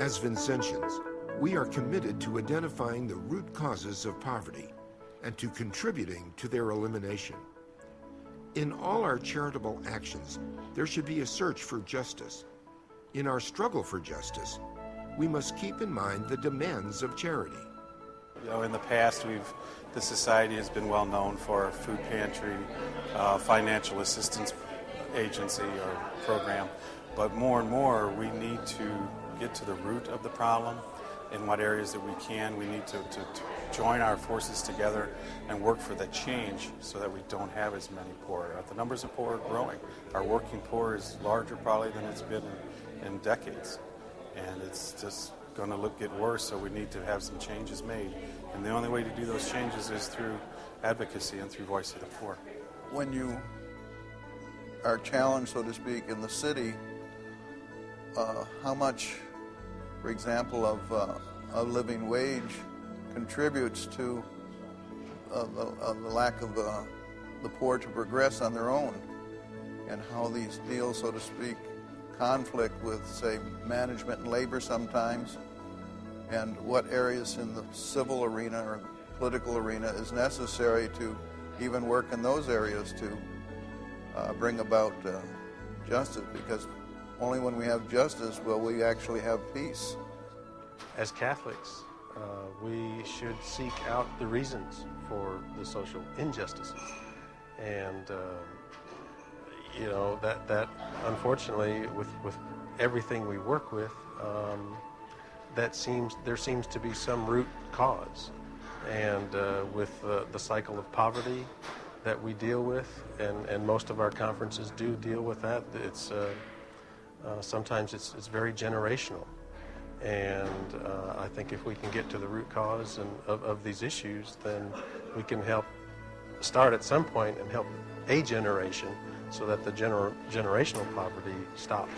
As Vincentians, we are committed to identifying the root causes of poverty and to contributing to their elimination. In all our charitable actions, there should be a search for justice. In our struggle for justice, we must keep in mind the demands of charity. In the past, the society has been well known for a food pantry, financial assistance agency or program, but more and more we need to get to the root of the problem. In what areas that we can, we need to join our forces together and work for that change so that we don't have as many poor. The numbers of poor are growing. Our working poor is larger probably than it's been in decades, and it's just going to get worse, so we need to have some changes made. And the only way to do those changes is through advocacy and through Voice of the Poor. When you are challenged, so to speak, in the city, how much, for example, of a living wage contributes to the lack of the poor to progress on their own, and how these deals, so to speak, conflict with, say, management and labor sometimes, and what areas in the civil arena or political arena is necessary to even work in those areas to bring about justice, because only when we have justice will we actually have peace. As Catholics, we should seek out the reasons for the social injustices, and that unfortunately with everything we work with, there seems to be some root cause, and with the cycle of poverty that we deal with, and most of our conferences do deal with that. It's sometimes it's very generational, and I think if we can get to the root cause of these issues, then we can help start at some point and help a generation so that the generational poverty stops.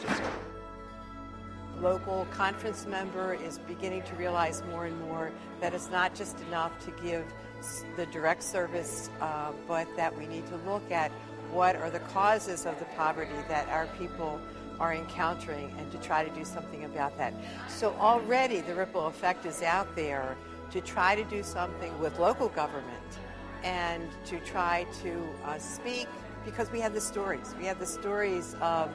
Local conference member is beginning to realize more and more that it's not just enough to give the direct service, but that we need to look at what are the causes of the poverty that our people are encountering and to try to do something about that. So already the ripple effect is out there to try to do something with local government and to try to speak, because we have the stories. We have the stories of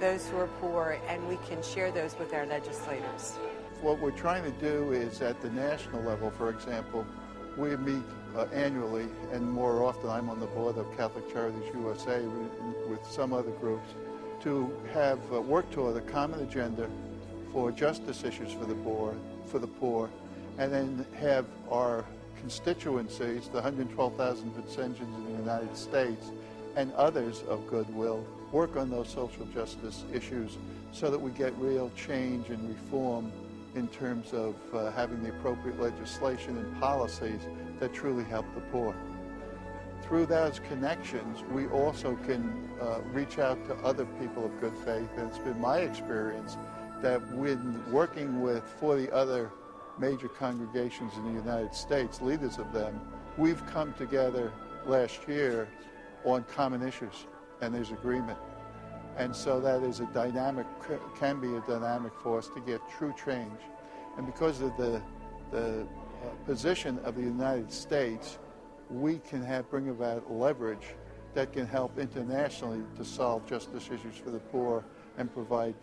those who are poor, and we can share those with our legislators. What we're trying to do is at the national level, for example, we meet annually, and more often I'm on the board of Catholic Charities USA with some other groups, to have work toward a common agenda for justice issues for the poor, and then have our constituencies, the 112,000 Vincentians in the United States, and others of goodwill, work on those social justice issues so that we get real change and reform in terms of having the appropriate legislation and policies that truly help the poor. Through those connections, we also can reach out to other people of good faith, and it's been my experience that when working with 40 other major congregations in the United States, leaders of them, we've come together last year on common issues, and there's agreement. And so that is can be a dynamic force to get true change. And because of the position of the United States, we can bring about leverage that can help internationally to solve justice issues for the poor and provide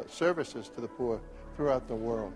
services to the poor throughout the world.